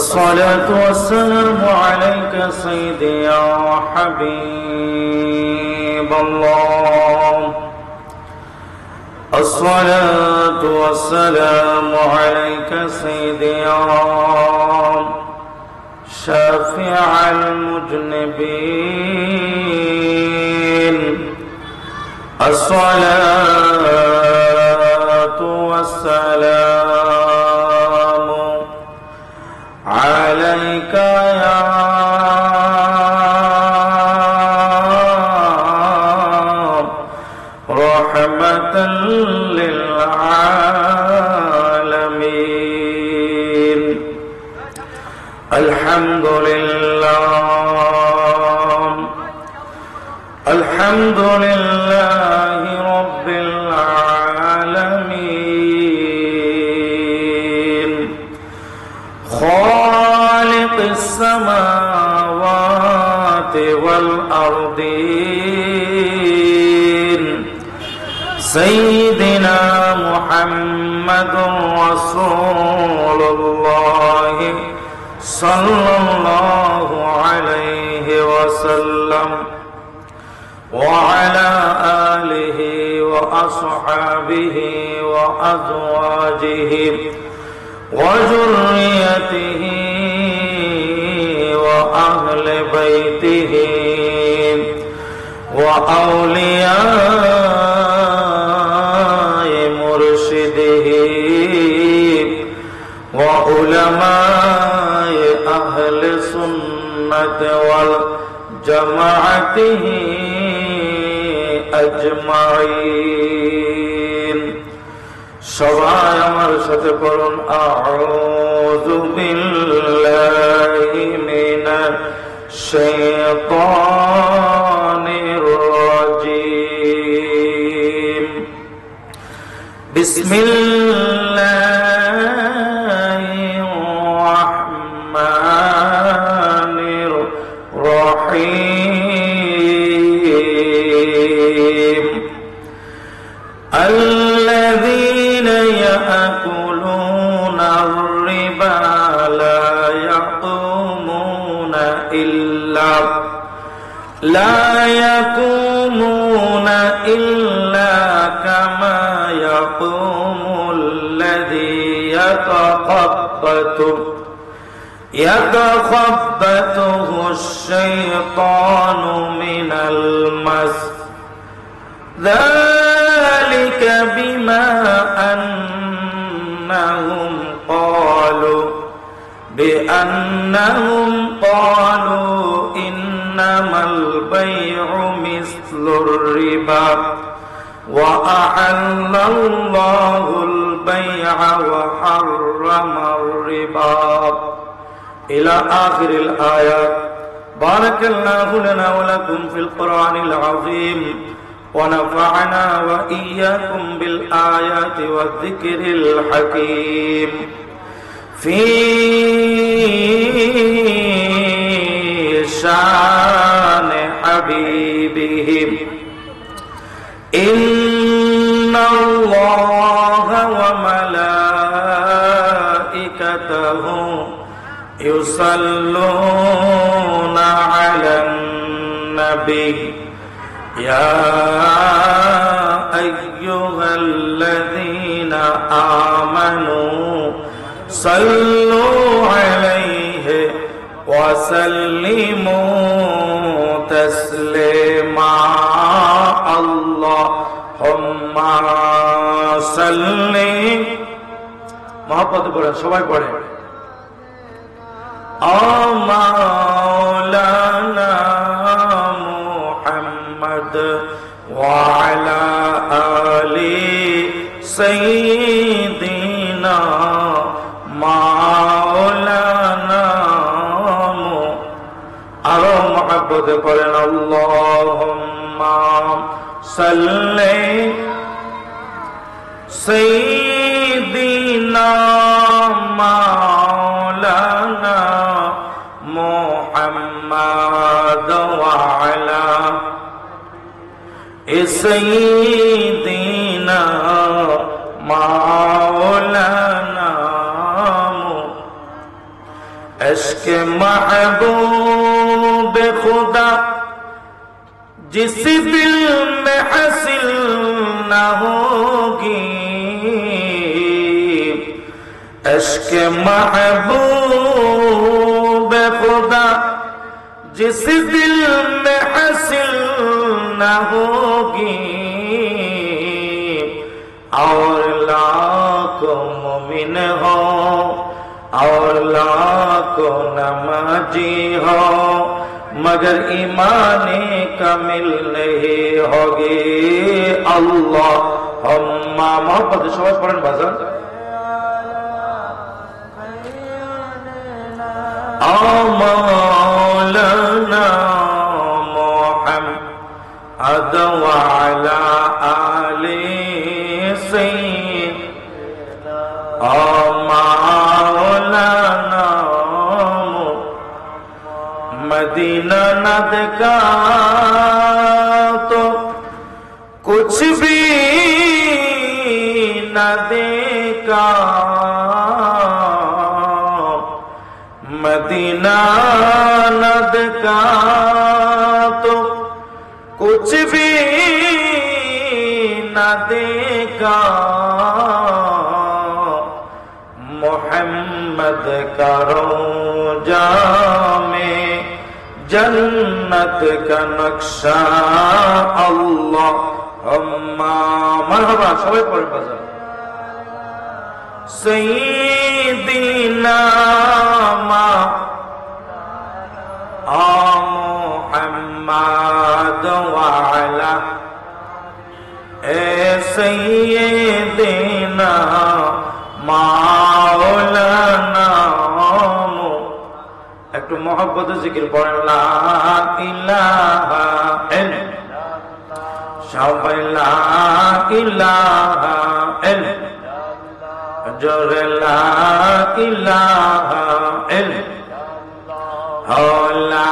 الصلاة والسلام عليك سيدي يا حبيب الله. الصلاة والسلام عليك سيدي يا شافع المذنبين. الصلاة والسلام عليك يا رحمة للعالمين. الحمد لله، الحمد لله رب العالمين، خالق السماوات والأرضين، سيدنا محمد رسول الله صلى الله عليه وسلم، وعلى آله وأصحابه وأزواجه وذريته وأهل بيته وأولياء مرشده وعلماء أهل السنة والجماعة أجمعين। সবাই আমার সাথে পড়ুন আউযু বিল্লাহি মিনাশ শাইতানির রাজীম। বিসমিল্লাহির রাহমানির রহিম। الذين يأكلون الربا لا يقومون إلا كما يقوم الذي يتخبطه الشيطان من المس، ذلك بما بأنهم قالوا إنما البيع مثل الربا وأحل الله البيع وحرم الربا إلى آخر الآيات. بارك الله لنا ولكم في القرآن العظيم، ونفعنا وإياكم بالآيات والذكر الحكيم. في شان حبيبهم إن الله وملائكته يصلون على النبي يا أيها الذين آمنوا صلوا عليه وسلموا تسليما. اللهم صل محبت পড়েন, সবাই পড়েন। مولانا محمد وعلى آل سيدنا مولانا আরো মহব্বতে পড়েন আল্লাহুম্মা সাল্লি সাইয়্যিদিনা মাওলানা মুহাম্মাদ ওয়া আলা সাইয়্যিদিনা মাওলানা इश्क महबूब खुदा जिस दिल में हासिल न होगी, इश्क महबूब खुदा जिस दिल में हासिल न होगी, और लाखों मुमिन हो और लाखों नमाजी हो, मगर ईमाने कामिल नहीं होगी। अल्लाहुम्मा मोहब्बत सबाज पढ़ेन बाजान। मौलाना मुहम्मद व अला आले सय्यिदना मौलाना मदीना न देखा तो कुछ भी न देखा, मदीना न देखा तो कुछ भी न देखा, मोहम्मद का रोजा में जन्नत का नक्शा। अल्लाहुम्मा मरहबा सबाई पढ़ें बाज़ार। सय्यिदिना मुहम्मद व अला सय्यिदिना মাওলানা। একটু মহব্বত জিকির পড়েন। লা ইলাহা ইল্লাল্লাহ, সবাই লা ইলাহা ইল্লাল্লাহ, জোরে লা ইলাহা ইল্লাল্লাহ, লা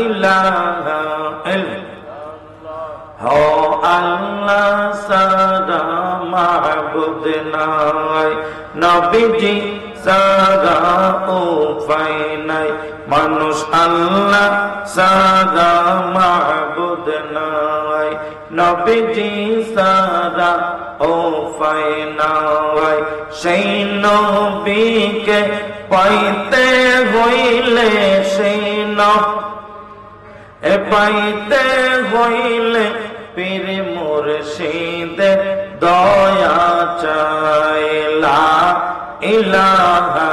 ইলাহা ইল্লাল্লাহ। হো আল্লাহ সাদা মাহবুদ নাই, নবীজি সাদা উপায় নাই, মানুষ আল্লাহ সাদা মাহবুদ নাই, নবীজি সাদা উপায় নাই। সেই নবীকে পাইতে হইলে, সেই পাইতে হইলে পীর মুর্শিদের দয়া চাই। লা ইলাহা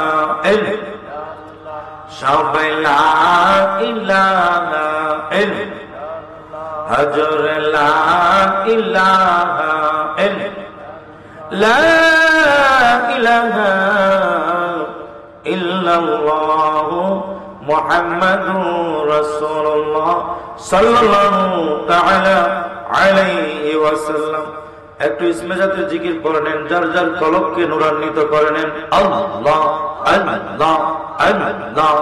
ইল্লাল্লাহ, সবাই লা ইলাহা ইল্লাল্লাহ, হযর লা ইলাহা ইল্লাল্লাহ, লা ইলাহা ইল্লাল্লাহ মুহাম্মাদুর রাসূলুল্লাহ সাল্লাল্লাহু তাআলা আলাইহি ওয়াসাল্লাম। একটু ইসমে জাতের জিকির করে নেন, যার যার কলবকে নূরান্বিত করে নেন। আল্লাহ আল্লাহ আল্লাহ আল্লাহ।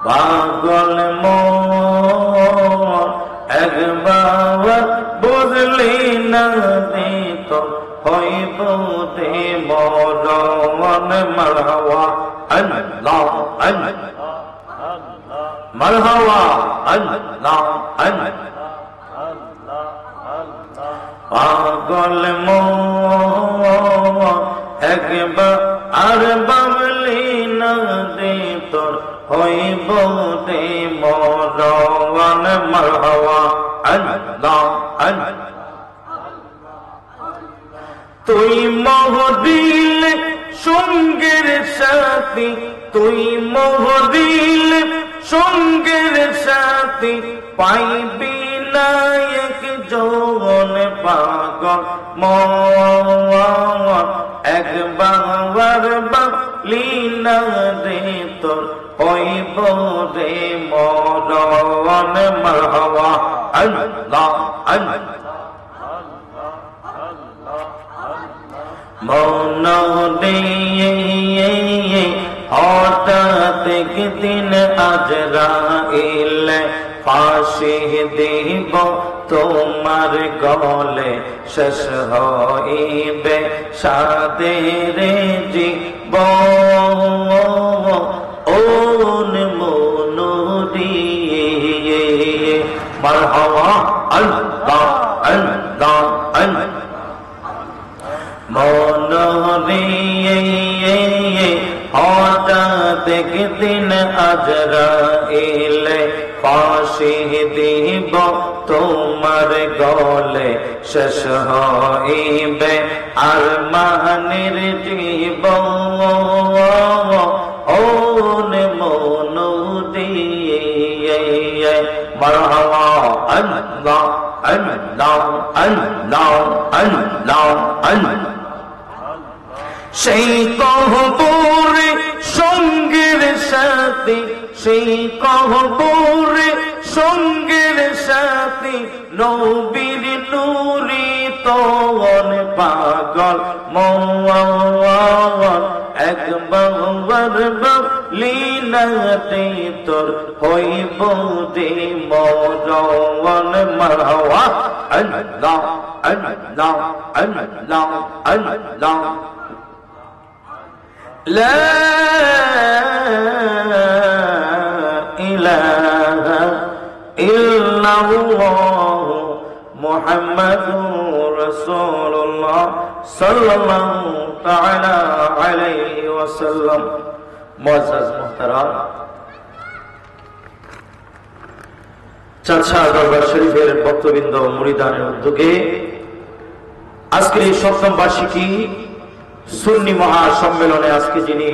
পাগল মোর একবার বুঝলি না দিত হইব দে মরণ। মারহাওয়া আল্লাহ আল্লাহ, মারহাওয়া আল্লাহ আল্লাহ। পাগল মোর একবার আর বাবলি না দে তোর হইব দে মরণ। মারহাওয়া আল্লাহ আল্লাহ। তুই মোহ দিলে সঙ্গের সাথী, তুই মোহ দিলে সঙ্গের সাথী, পাইবি না এক যৌবন পাগল মোর। একবার বাবলি না রে তোর হইব রে মরণ। মারহাওয়া আল্লাহ আল্লাহ। মন দিয়ে হঠাৎ একদিন আজরাইল ফাঁসি দিব তোমার গলে শেষ হইবে সাদের জীবন ওন মনুরি মারহাবা আল্লাহ আল্লাহ আল্লাহ মনুরি হঠাৎ একদিন আজরাইলে ফাঁসি দিব তোমার গলে শেষ হইবে আরমানের জীবন ওন মনুরি মারহাবা আল্লাহ আল্লাহ আল্লাহ আল্লাহ আল্লাহ সেই কহবরে সঙ্গের সাথে সেই কহবরে সঙ্গের সাথে নবীর নূরি তওয়ান পাগল মওয়ান একবার লীলাতে তোর হইব রে মরওয়ান মারহাবা আল্লাহ আল্লাহ আল্লাহ আল্লাহ لا إله إلا الله محمد رسول الله صلى الله تعالى عليه وسلم معزز محترم চাচা দরবার শরীফের ভক্তবৃন্দ মুরিদানের উদ্যোগে আজকের এই সপ্তম বার্ষিকী সুন্নি মহাসম্মেলনে আজকে যিনি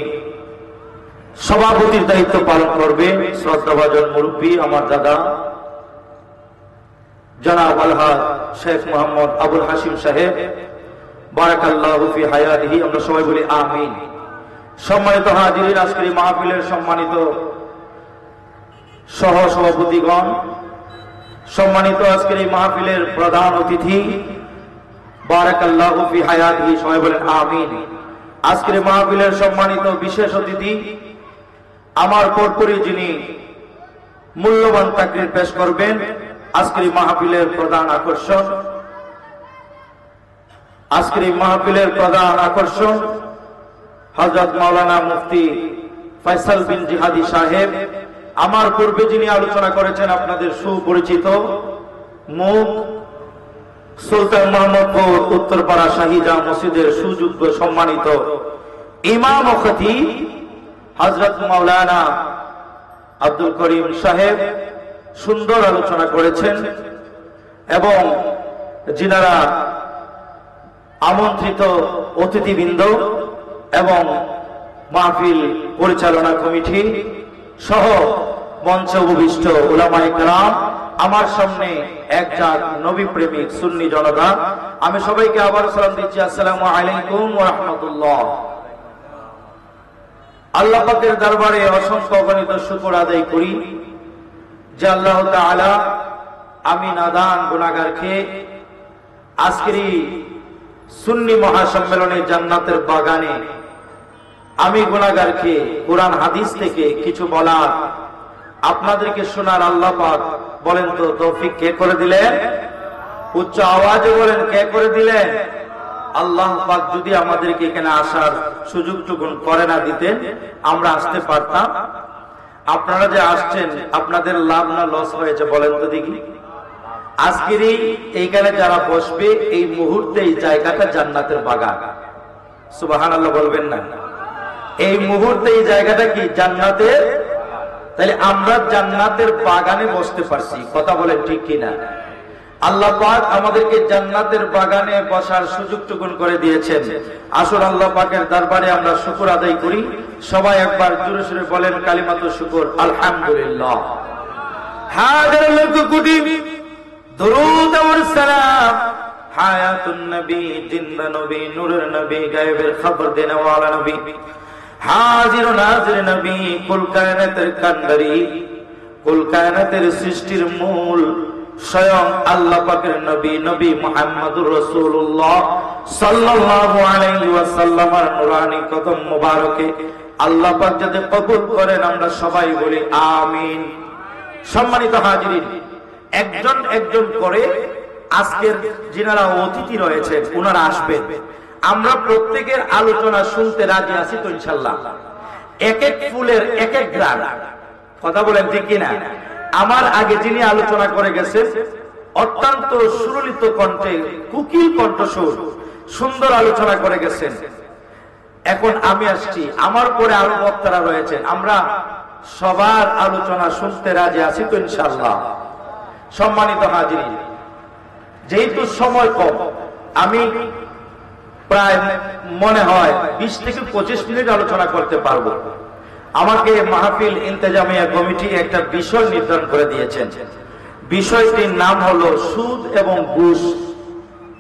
সভাপতির দায়িত্ব পালন করবেন শ্রদ্ধাভাজন মুরব্বী আমার দাদা জনাব আলহাজ শেখ মোহাম্মদ আবুল হাশিম সাহেব বারাকাল্লাহু ফি হায়াতিহি আমরা সবাই বলি আমিন। সম্মানিত হাজিরিন, আজকের এই মাহফিলের সম্মানিত সহ সভাপতিগণ, সম্মানিত আজকের এই মাহফিলের প্রধান অতিথি বারাকাল্লাহু ফি হায়াতিহি সবাই বলেন আমিন। আজকের মাহফিলের সম্মানিত বিশেষ অতিথি আমার পরপরই যিনি মূল্যবান তাকরীর পেশ করবেন, আজকের মাহফিলের প্রধান আকর্ষণ, আজকের মাহফিলের প্রধান আকর্ষণ হযরত মাওলানা মুফতি ফয়সাল বিন জিহাদি সাহেব। আমার পূর্বে যিনি আলোচনা করেছেন আপনাদের সুপরিচিত মুখ সুলতান মোহাম্মদপুর উত্তরপাড়া শাহীজা মসজিদের সুযোগ্য সম্মানিত ইমাম ও খতিব হযরত মাওলানা আব্দুল করিম সাহেব সুন্দর আলোচনা করেছেন এবং যিনারা আমন্ত্রিত অতিথিবৃন্দ এবং মাহফিল পরিচালনা কমিটি সহ মঞ্চে উপবিষ্ট উলামায়ে কেরাম, আমার সামনে একজাত নবী প্রেমিক সুন্নি জনতা, আমি সবাইকে আবার সালাম দিচ্ছি, আসসালামু আলাইকুম ওয়া রাহমাতুল্লাহ। আল্লাহ পাকের দরবারে অসংখ্য অগণিত শুকর আদায় করি যে আল্লাহ তাআলা আমি নাদান গুনাহগারকে আজকের এই সুন্নি মহাসম্মেলনে জান্নাতের বাগানে আমি গুনাহগারকে কোরআন হাদিস থেকে কিছু বলার, আপনাদেরকে শোনার আল্লাহ পাক বলেন তো তৌফিক কে করে দিলেন? উচ্চ আওয়াজে বলেন কে করে দিলেন? আল্লাহ পাক যদি আমাদেরকে এখানে আসার সুযোগটুকু করে না দিতেন আমরা আসতে পারতাম? আপনারা যে আসছেন আপনাদের লাভ না লস হয়েছে বলেন তো দেখি? আজকের এইখানে যারা বসবে এই মুহূর্তে এই জায়গাটা জান্নাতের বাগান, সুবহানাল্লাহ বলবেন না? এই মুহূর্তে এই জায়গাটা কি জান্নাতের? তাহলে আমরা জান্নাতের বাগানে বসতে পারছি, কথা বলেন ঠিক কিনা? আল্লাহ পাক আমাদেরকে জান্নাতের বাগানে বসার সুযোগটুকু করে দিয়েছেন। আসুন আল্লাহ পাকের দরবারে আমরা শুকর আদায় করি। সবাই একবার জোরে সোরে বলেন কালিমাতু শুকর, আলহামদুলিল্লাহ। হাজার লক্ষ কোটি দরুদ ও সালাম হায়াতুন নবী, জিন্দা নবী, নূরের নবী, গায়েবের খবর দেনে ওয়ালা নবী, হাজির ও নাজির নবী, কুল কায়নাতের কান্ডারি, কুল কায়নাতের সৃষ্টির মূল স্বয়ং আল্লাহ পাকের নবী, নবী মুহাম্মদুর রাসূলুল্লাহ সাল্লাল্লাহু আলাইহি ওয়াসাল্লামের নূরানী কদম মোবারকে আল্লাহ পাক যাতে কবুল করেন আমরা সবাই বলি আমিন। সম্মানিত হাজিরিন, একজন একজন করে আজকের যিনারা অতিথি রয়েছেন ওনারা আসবেন। আমরা প্রত্যেকের আলোচনা শুনতে রাজি আছি তো ইনশাল্লাহ। এক এক ফুলের এক এক গ্রাম, কথা বলেন ঠিক কিনা? আমার আগে যিনি আলোচনা করে গেছেন অত্যন্ত সুললিত কণ্ঠে, কুকিল কণ্ঠস্বর, সুন্দর আলোচনা করে গেছেন। এখন আমি আসছি, আমার পরে আরো বক্তারা রয়েছেন, আমরা সবার আলোচনা শুনতে রাজি আছি তো ইনশাআল্লাহ। সম্মানিত হাজিরিন, যেহেতু সময় কম, আমি প্রায় মনে হয় 20 থেকে 25 মিনিট আলোচনা করতে পারবো। আমাকে মাহফিল ইন্তেজামিয়া কমিটি একটা বিষয় নির্ধারণ করে দিয়েছেন। বিষয়টির নাম হলো সুদ এবং ঘুষ।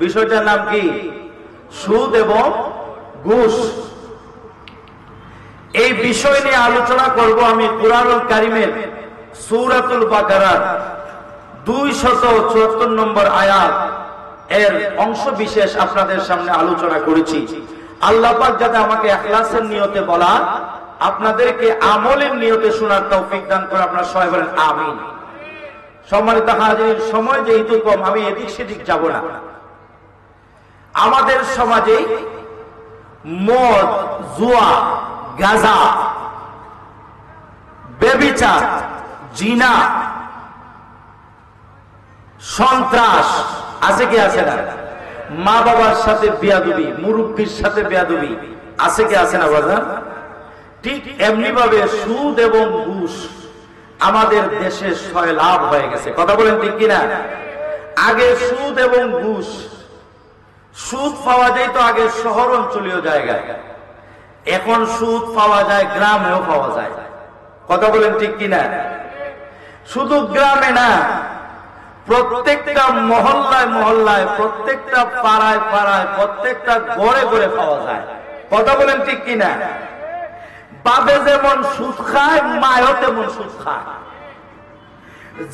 বিষয়টার নাম কি? সুদ এবং ঘুষ। এই বিষয় নিয়ে আলোচনা করব আমি কুরআনুল কারীমের সূরাতুল বাকারার 274 নম্বর আয়াত এর অংশ বিশেষ আপনাদের সামনে আলোচনা করেছি। আল্লাহ পাক যাতে আমাকে ইখলাসের নিয়তে বলা, আপনাদেরকে আমলের নিয়তে শোনার তৌফিক দান করে, আপনারা সবাই বলেন আমিন। সম্মানিত হাজির, সময় যেহেতু কম, আমি এদিক সেদিক যাব না। আমাদের সমাজে মদ, জুয়া, গাঁজা, ব্যভিচার, জিনা, সন্ত্রাস আছে কি আছে না? মা বাবার সাথে বেয়াদবি, মুরব্বির সাথে বেয়াদবি আছে কি আছে না বাজার? ঠিক এমনি ভাবে সুদ এবং ঘুষ আমাদের দেশে সয়লাভ হয়ে গেছে, কথা বলেন ঠিক কিনা? আগে সুদ এবং ঘুষ, সুদ পাওয়া যায় তো আগে শহর অঞ্চলীয় জায়গায়, এখন সুদ পাওয়া যায় গ্রামেও পাওয়া যায়, কথা বলেন ঠিক কিনা? শুধু গ্রামে না, প্রত্যেকটা মহল্লায় মহল্লায়, প্রত্যেকটা পাড়ায় পাড়ায়, প্রত্যেকটা ঘরে ঘরে পাওয়া যায়, কথা বলেন ঠিক কিনা? বাপে যেমন সুদ খায়, মায়ও তেমন সুদ খায়,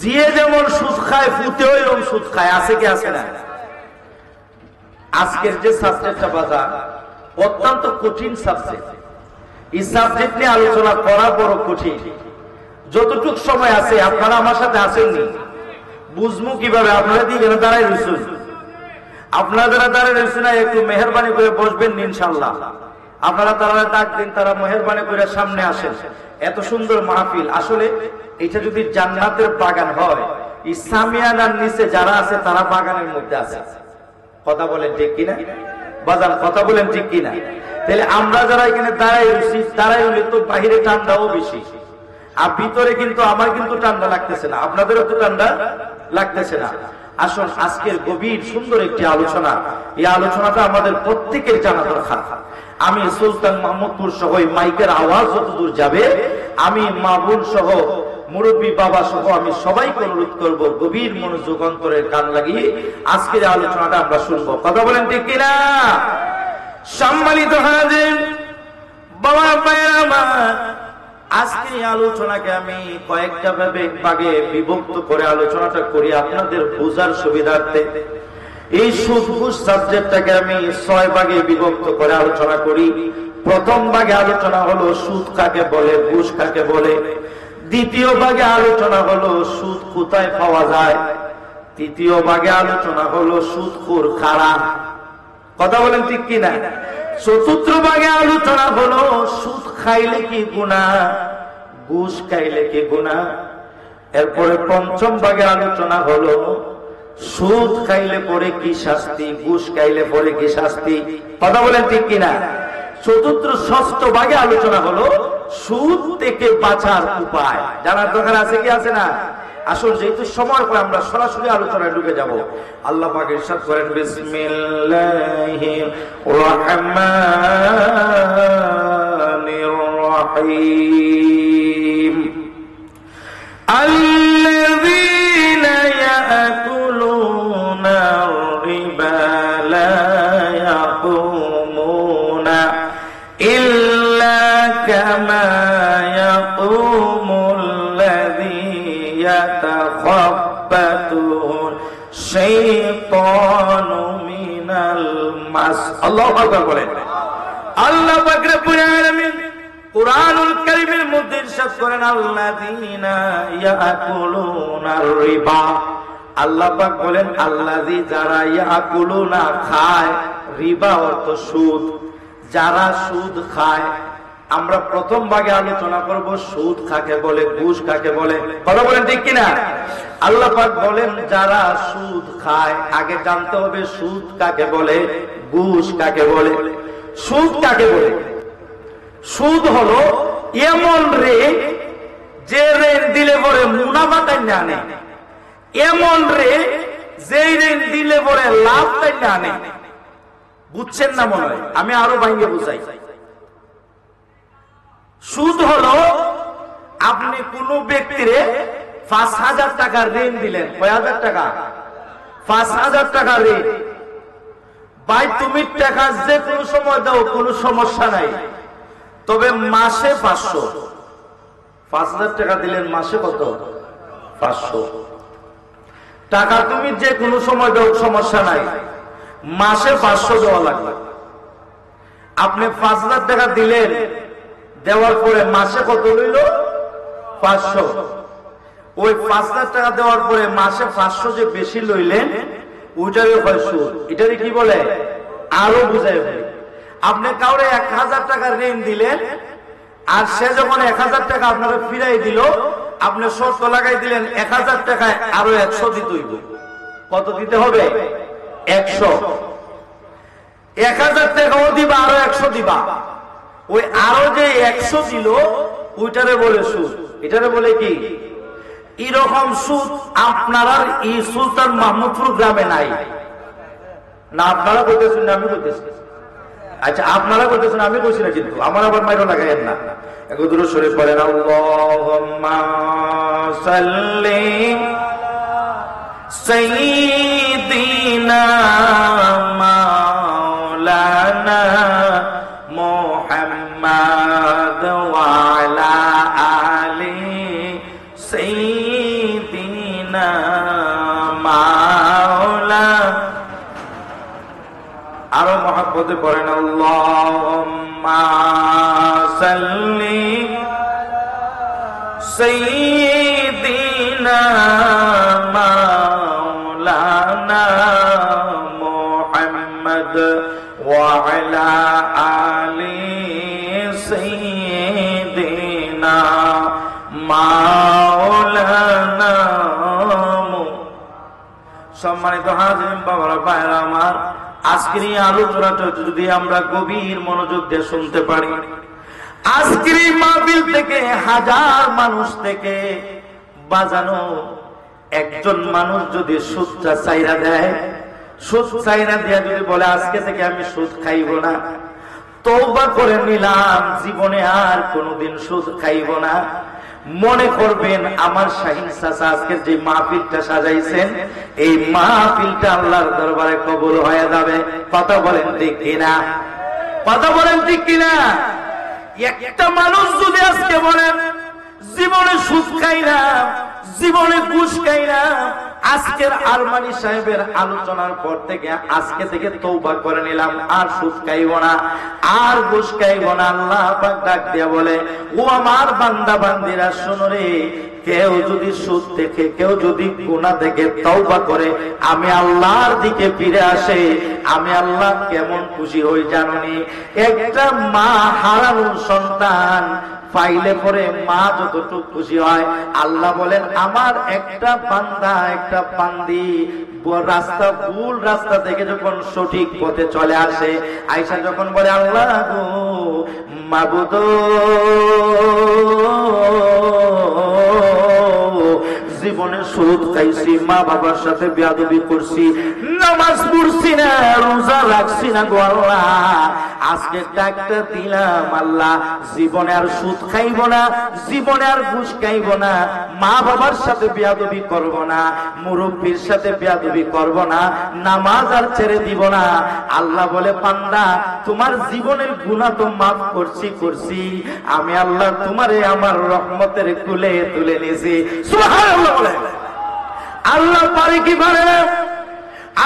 জিয়ে যেমন সুদ খায়, ফুতেও এরকম সুদ খায়, আছে কি আছে না? আজকের যে সাবজেক্টটা বাজার অত্যন্ত কঠিন সাবজেক্ট, এই সাবজেক্ট নিয়ে আলোচনা করা বড় কঠিন। যতটুক সময় আছে, আপনারা আমার সাথে আসেননি, বুঝবো কিভাবে? আপনারা দিয়ে গেলে দাঁড়াই রয়েছেন, আপনারা যারা দাঁড়াই রয়েছেন না, একটু মেহরবানি করে বসবেন ইনশাআল্লাহ। আপনারা তারা ডাক দিন, তারা মেহরবানি করে সামনে আসেন। এত সুন্দর মাহফিল, আসলে এটা যদি জান্নাতের বাগান হয়, ইসলামিয়ানার নিচে যারা আছে তারা বাগানের মধ্যে আছে, কথা বলেন ঠিক কিনা বাজান? কথা বলেন ঠিক কিনা? তাহলে আমরা যারা এখানে দাঁড়াই রয়েছি, দাঁড়াই হলে তো বাহিরে ঠান্ডাও বেশি, আর ভিতরে কিন্তু আমার কিন্তু ঠান্ডা লাগতেছে না, আপনাদেরও তো ঠান্ডা লাগতেছে না। আসুন, আজকের গভীর সুন্দর একটি আলোচনা, এই আলোচনাটা আমাদের প্রত্যেকের জানা দরকার। আমি সুলতান মাহমুদপুর সহ মাইকের আওয়াজ যতদূর যাবে, আমি মাহবুব সহ মুরব্বী বাবা সহ আমি সবাইকে অনুরোধ করব, গভীর মনোযোগ অন্তরের কান লাগিয়ে আজকের আলোচনাটা আমরা শুনবো, কথা বলেন ঠিক কিনা? সম্মানিত হাজির, বাবা ভাইয়েরা আমার, আজকের এই আলোচনাকে আমি কয়েকটা ভাগে বিভক্ত করে আলোচনাটা করি আপনাদের বোঝার সুবিধার্থে। এই সুদ ঘুষ সাবজেক্টটাকে আমি 6 ভাগে বিভক্ত করে আলোচনা করি। প্রথম ভাগে আলোচনা হলো সুদ কাকে বলে, ঘুষ কাকে বলে। দ্বিতীয় ভাগে আলোচনা হলো সুদ কোথায় পাওয়া যায়। তৃতীয় ভাগে আলোচনা হলো সুদখোর কারা, কথা বলেন ঠিক কিনা? চতুর্থ ভাগে আলোচনা হলো সুদ খাইলে কি গুনাহ, ঘুষ খাইলে কি গুনাহ। এরপরে পঞ্চম ভাগে আলোচনা হলো সুদ খাইলে পরে কি শাস্তি, ঘুষ খাইলে পরে কি শাস্তি, কথা বলেন ঠিক কিনা? চতুর্থ ষষ্ঠ ভাগে আলোচনা হলো সুদ থেকে বাঁচার উপায়। জানার দরকার আছে কি আছে না? আসল যেহেতু সময় পরে আমরা সরাসরি আলোচনায় ঢুকে যাব। আল্লাহ পাক ইরশাদ করেন, বিসমিল্লাহির রহমানির রহিম, আল্লাযীনা ইয়াকুলুনা রিবা লা ইয়াকুমুনা ইল্লা কামা ইয়াকুমুল্লাযী ইয়াতাখাব্বাতুহুল শাইতানু মিনাল মাস। আল্লাহু আকবার বলেন। আল্লাহ পাক রব্বুল আলামিন কুরআনুল কারীমের মধ্যে ইরশাদ করেন, আল্লাযীনা ইয়াকুলুনার রিবা, আল্লাহ পাক বলেন আল্লাযী যারা ইয়াকুলুনা খায়, রিবা অর্থ সুদ, যারা সুদ খায়। আমরা প্রথম ভাগে আলোচনা করব সুদ কাকে বলে, ঘুষ কাকে বলে। কথা বলেন ঠিক কিনা? আল্লাহ পাক বলেন যারা সুদ খায়। আগে জানতে হবে সুদ কাকে বলে, ঘুষ কাকে বলে। সুদ কাকে বলে? সুদ হলো এমন ঋণ যে ঋণ দিলে পরে মুনাফা টাইনে আনে, এমন ঋণ যে ঋণ দিলে পরে লাভ টাইনে আনে। বুঝছেন না মনে হয়? আমি আরো ভাঙিয়ে বুঝাই। সুদ হলো আপনি কোন ব্যক্তিরে ৫,০০০ টাকা ঋণ দিলেন। কয় হাজার টাকা? ৫,০০০ টাকা ঋণ। ভাই তুমি টাকা যে কোনো সময় দাও, কোনো সমস্যা নাই, তবে মাসে ৫০০। ৫,০০০ টাকা দিলেন, মাসে কত? ৫০০ টাকা। তুমি যে কোনো সময় দাও, সমস্যা নাই, মাসে ৫০০ দেওয়া লাগবে। আপনি ৫,০০০ টাকা দিলেন, দেওয়ার পরে মাসে কত লইল? ৫০০। ওই ৫,০০০ টাকা দেওয়ার পরে মাসে ৫০০ যে বেশি লইলেন, ওইটারই হয় সুদ। এটারই কি বলে? আরো বুঝাই বলি। আপনি কাউরে ১,০০০ টাকা ঋণ দিলেন, আর সে যখন ১,০০০ টাকা আপনারা ফিরাই দিল, আপনি শর্ত লাগাই দিলেন ১,০০০ টাকায় আরো ১০০ দিতে হইব। কত দিতে হবে? ১০০। ১,০০০ টাকাও দিবা, আরো ১০০ দিবা। ওই আরো যে ১০০ দিল, ওইটারে বলে সুদ। এটারে বলে কি? এরকম সুদ আপনারা এই সুলতান মাহমুদপুর গ্রামে নাই না? আপনারা বলতেছেন না? আমি বলতেছি। আচ্ছা, আপনারা বলতেছেন, আমি বলছি না, কিন্তু আমার আবার মাইরো লাগাইয়েন না। এক দুরূদ শরীফ পড়েন, আল্লাহুম্মা সাল্লি সাইয়্যিদিনা মাওলানা মুহাম্মাদ ওয়া আলা আলি সাইয়্যিদিনা মাওলানা। আরো মহব্বতে পড়েন, আল্লাহুম্মা সাল্লি সাইয়্যিদিনা মাওলানা মুহাম্মদ ওয়া আলা আলি সাইয়্যিদিনা মাওলানা। সম্মানিত হাজিরিন, বাবারা, ভাইরা আমার, আজকের এই আলোচনাটা যদি আমরা গভীর মনোযোগ দিয়ে শুনতে পারি, আজকের এই মাহফিল থেকে হাজার মানুষ থেকে বাজানো একজন মানুষ যদি সুদটা চাইরা দেয়, সুদ চাইরা দিয়া যদি বলে আজকে থেকে আমি সুদ খাইব না, তওবা করে নিলাম, জীবনে আর কোনোদিন সুদ খাইব না, মনে করবেন আমার শাহীন চাচা আজকের যে মাহফিলটা সাজাইছেন, এই মাহফিলটা আল্লাহর দরবারে কবুল হয়ে যাবে। কথা বলেন ঠিক কিনা? কথা বলেন ঠিক কিনা? একটা মানুষ যদি আজকে বলেন জীবনে সুদ খাই না, জীবনে ঘুষ খাই না, আজকের আলমানি সাহেবের আলোচনার পর থেকে আজকে থেকে তওবা করে নিলাম, আর সুদ খাইব না, আর ঘুষ খাইব না। আল্লাহ পাক ডাক দিয়া বলে, ও আমার বান্দা বান্দিরা শোনো রে, কেউ যদি সুদ দেখে, কেউ যদি গুনাহ দেখে তওবা করে, আমি আল্লাহর দিকে ফিরে আসে, আমি আল্লাহ কেমন খুশি হই জানোনি? একটা মা হারানো সন্তান পাইলে পরে মা যতটুকু খুশি হয়, আল্লাহ বলেন আমার একটা বান্দা, একটা বান্দি রাস্তা, ভুল রাস্তা থেকে যখন সঠিক পথে চলে আসে, আয়েশা যখন বলে আল্লাহ গো মাবুদ, জীবনে সুদ খাইছি, মা বাবার সাথে বেয়াদবি করছি, নামাজ পড়ছি না, রোজা রাখছি না গো আল্লাহ, আজকে ডাক্তার দিলাম আল্লাহ, জীবনে আর সুদ খাইব না, জীবনে আর ঘুষ খাইব না, মা বাবার সাথে বেয়াদবি করব না, মুরব্বির সাথে বেয়াদবি করব না, নামাজ আর ছেড়ে দিব না। আল্লাহ বলে বান্দা তোমার জীবনের গুনাহ তো মাফ করছি, আমি আল্লাহ তোমারে আমার রহমতের কুলে তুলে নিয়েছি। সুবহানাল্লাহ বলে। আল্লাহ পারে কি পারে না?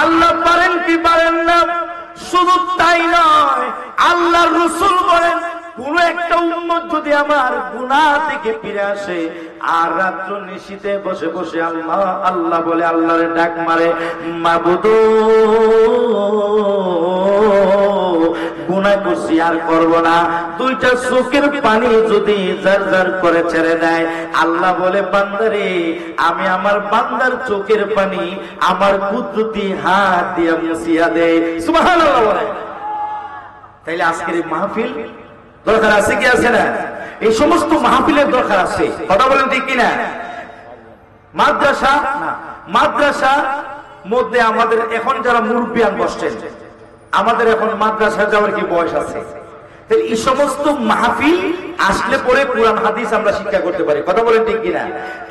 আল্লাহ পারেন কি পারেন না? শুধু তাই নয়, আল্লাহর রাসূল বলেন কোন একটা উম্মত যদি আমার গুনাহ থেকে ফিরে আসে আর রাত্র নিশীথে বসে বসে আল্লাহ আল্লাহ বলে আল্লাহরে ডাক মারে, মাবুদ গুনাহ করছি আর করব না, দুইটা চোখের পানি যদি জারজার করে ছেড়ে দেয়, আল্লাহ বলে বান্দারে আমি আমার বান্দার চোখের পানি আমার কুদরতি হাত দিয়ে মুছিয়া দেই। সুবহানাল্লাহ বলে। তাইলে আজকের এই মাহফিল দরকার আছে কি আছে না? এই সমস্ত মাহফিলের দরকার আছে, কথা বলেন ঠিক কিনা? মাদ্রাসা না, মাদ্রাসা মধ্যে আমাদের এখন যারা মুরব্বিয়ান বসছেন, আমাদের এখন মাদ্রাসা যাওয়ার কি বয়স আছে? এই সমস্ত মাহফিল আসলে পরে কোরআন হাদিস আমরা শিক্ষা করতে পারি, কথা বলেন ঠিক কিনা?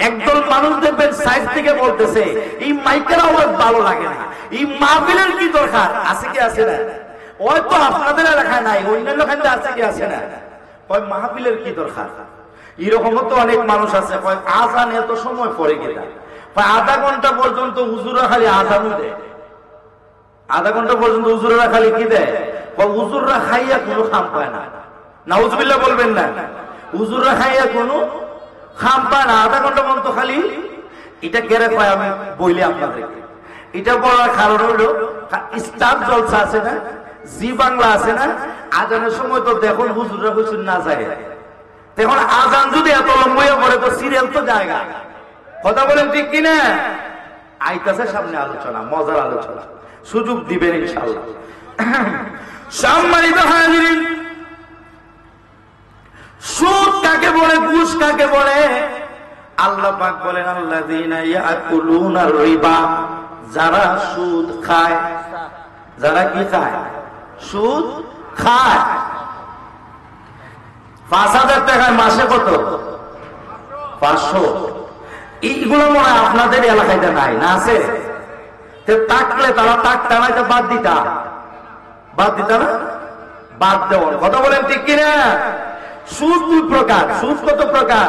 একদল মানুষ দেখবেন সাইড থেকে বলতেছে এই মাইকের আওয়াজ ভালো লাগে না, এই মাহফিলের কি দরকার আছে কি আছে না? হয়তো আপনাদের এলাকায় নাই, অন্যান্য ক্ষেত্রে আছে কি আছে না? কয় মাহফিলের কি দরকার? এরকম তো অনেক মানুষ আছে, কয় আজান এত সময় পরে গেলা, আধা ঘন্টা পর্যন্ত হুজুরা খালি আজানু দেয়, আধা ঘন্টা পর্যন্ত হুজুরা খালি কি দেয়? হুজুররা খাইয়া কোনো খাম পায় না। নাউজুবিল্লাহ বলবেন না? হুজুররা খাইয়া কোনো খাম পায় না, আধা ঘন্টা পর্যন্ত খালি। এটা কেড়ে কয় আমি বইলে আপনাদেরকে, এটা বলার কারণ হলো স্টার জলসা আছে না, জি বাংলা আছে না, আজানের সময় তো দেখুন হুজুররা হুজুর না যায়, তখন আজান যদি এত লম্বা পড়ে তো সিরিয়াল তো জায়গা, কথা বলেন ঠিক কিনা? আইতাছে সামনে আলোচনা, মজার আলোচনা, সুযোগ দিবেন ইনশাআল্লাহ। সম্মানিত হাজিরিন, সুদ কাকে বলে, ঘুষ কাকে বলে? আল্লাহ পাক বলেন আল্লাযীনা ইয়াকুলুনার রিবা, যারা সুদ খায়, যারা কি খায়? সুদ খায়। ৫,০০০ টাকায় মাসে কত? ৫০০। এইগুলো মনে হয় আপনাদের এলাকায় নাই, না আছে? থাকলে তারা থাকতে না, বাদ দিতা, বাদ দিতা না, বাদ দেওয়ার, কথা বলেন ঠিক কিনা? সুদ দুই প্রকার। সুদ কত প্রকার?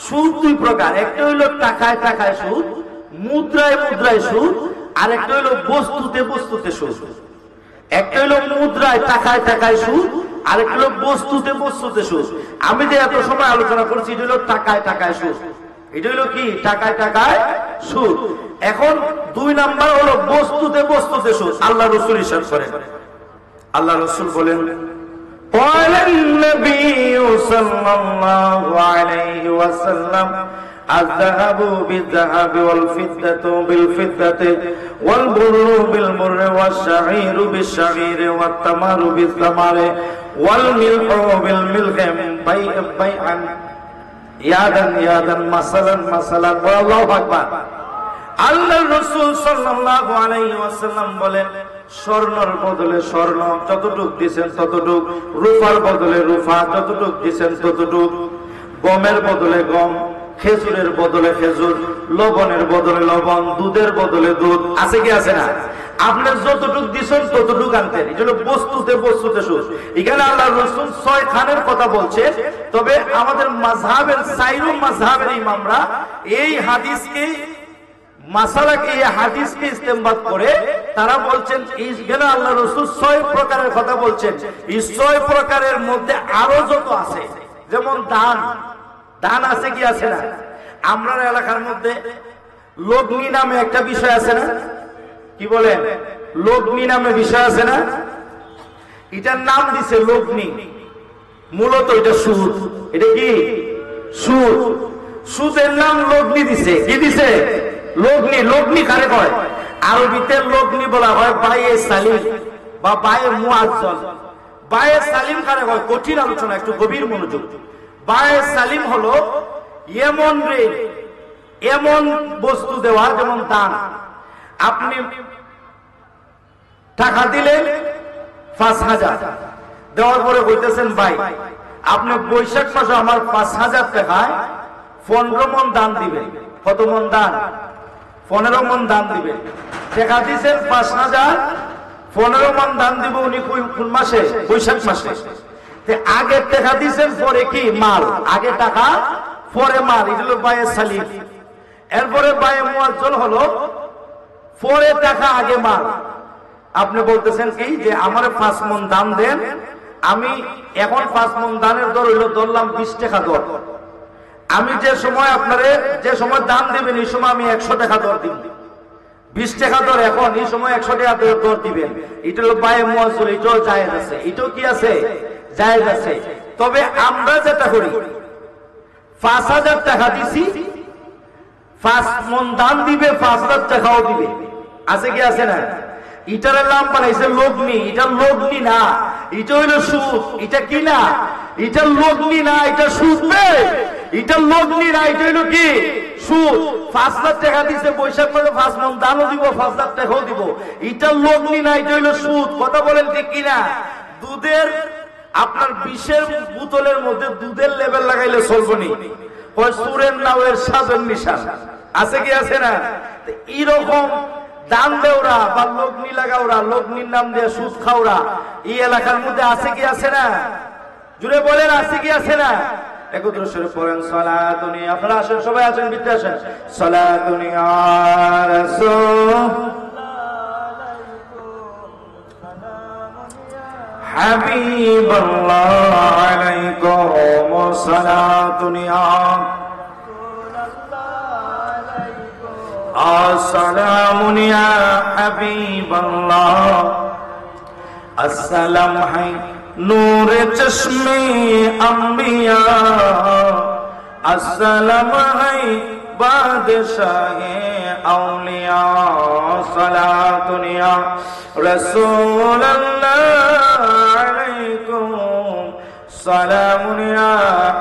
সুদ দুই প্রকার। একটা হইল টাকায় টাকায় সুদ, মুদ্রায় মুদ্রায় সুদ, আর একটা হইল বস্তুতে বস্তুতে সুদ। একটা হইল মুদ্রায় টাকায় টাকায় সুদ, আর একটা হইল বস্তুতে বস্তুতে সুদ। আমি যে এত সময় আলোচনা করছি এটা হইল টাকায় টাকায় সুদ, এটা হইল কি? টাকায় টাকায় সুদ। এখন দুই নাম্বার হলো বস্তুতে বস্তুতে সুদ। আল্লাহ রাসূল ইরশাদ করেন, আল্লাহ রাসূল বলেন قال النبي صلى الله عليه وسلم الذهب بالذهب والفضة بالفضة والبر بالبر والشعير بالشعير والتمر بالتمر والملح بالملح بيعا يدا يدا مثلا مثلا। আল্লাহু আকবার। আল্লাহ রাসূল সাল্লাল্লাহু আলাইহি ওয়াসাল্লাম বলেন স্বর্ণের বদলে স্বর্ণ যতটুক দিবেন ততটুক, রূপার বদলে রূপা যতটুক দিবেন ততটুক, গমের বদলে গম, খেজুরের বদলে খেজুর, লবণের বদলে লবণ, দুধের বদলে দুধ, আছে কি আছে না? আপনি যতটুক দিবেন ততটুক আনতেন। এই জন্য বস্তুতে বস্তুতে সুদ। এখানে আল্লাহ রাসূল ৬ খানের কথা বলছে, তবে আমাদের মাযহাবের সাইরু মাযহাবের ইমামরা এই হাদিসকে মাসালাকে এই হাদিসকে ইস্তেমবাদ করে তারা বলছেন এইখানে আল্লাহ রাসূল ৬ প্রকারের কথা বলছেন। এই ৬ প্রকারের মধ্যে আরো যত আছে, যেমন দান, দান আছে কি আছে না? আমরা এলাকার মধ্যে লগ্নি নামে একটা বিষয় আছে না? কি বলেন? লগ্নি নামে বিষয় আছে না? এটার নাম দিছে লগ্নি, মূলত এটা সুদ। এটা কি? সুদ। সুদের নাম লগ্নি দিছে। কি দিছে? লগ্নি। লগ্নি কারে কয়? আরবিতে লগ্নি বলা হয় বায়ে সালিম বা বায়ে মুআজ্জাল। বায়ে সালিম কারে কয়? কঠিন আলোচনা, একটু গভীর মনোযোগ। বায়ে সালিম হলো এমন ঋণ, এমন বস্তু দেওয়া, যেমন দান। আপনি টাকা দিলেন ৫,০০০, দেওয়ার পরে বলতেছেন ভাই আপনি বৈশাখ মাসে আমার ৫,০০০ টাকায় ১৫ মণ দান দিবেন। কত মণ দান? ১৫ মণ দান দিবেন। টাকা দিচ্ছেন ৫,০০০, ১৫ মণ দান দিব উনি কোন মাসে? বৈশাখ মাসে। আগে টাকা দিচ্ছেন, পরে কি? মাল। আগে টাকা পরে মাল, এটা হলো বায়ে সালিম। এরপরে বায়ে মুআজ্জাল হলো পরে টাকা আগে মাল। আপনি বলতেছেন কি যে আমার ৫ মণ দান দেন, আমি এখন 5 মণ ধানের দর হইলো ধরলাম 20 টাকা দর। আমি যে সময় আপনারে যে সময় দাম দিবেন এই সময় আমি 100 টাকা দর দিব। 20 টাকা দর এখন, এই সময় 100 টাকা দর দিবেন। এটা হলো বায়ে মুয়াজ্জল, এটাও জায়েজ আছে, এটাও কি আছে? জায়েজ আছে। তবে আমরা যেটা করি 5000 টাকা দিছি, 5 মণ ধান দিবে, 5000 টাকাও দিবে, আছে কি আছে না? এটার নাম বানাইছে লগ্নি। এটা লগ্নি না, এটা হইলো সুদ। এটা কি না? এটা লগ্নি না, এটা সুদ নেই। এটা লগ্নি না, এটা হইলো কি? সুদ। 5000 টাকা দিছে, বৈশাখ মাসে 5 মণ ধানও দিব, 5000 টাকাও দিব। এটা লগ্নি না, এটা হইলো সুদ। কথা বলেন ঠিক কিনা? দুধের আপনার 20-এর বোতলের মধ্যে দুধের লেবেল লাগাইলে চলবো নি? কয় সুরের নাওয়ের সাজের নিশান, আছে কি আছে না? এইরকম দান দেওরা বা লগ্নি লাগাওরা, লগ্নির নাম দিয়ে সুদ খাওরা এই এলাকার মধ্যে আছে কি আছে না? জুড়ে বলেন, আছে কি আছে না? একত্র সুরে পড়েন সালাতুন। আপনারা আসেন, সবাই আছেন, ভিতরে আসেন। সালাতুন ইয়া রাসূল হাবিবাল্লাহ আলাইকুম সালাতুন ইয়া আসসালামু ইয়া হাবিবাল্লাহ। আসসালাম হাই নূরে চশমে আম্বিয়া, আসসালাম হাই বাদশাহে আউলিয়া। সালাতুন ইয়া রাসূলুল্লাহ আলাইকুম সালামুন ইয়া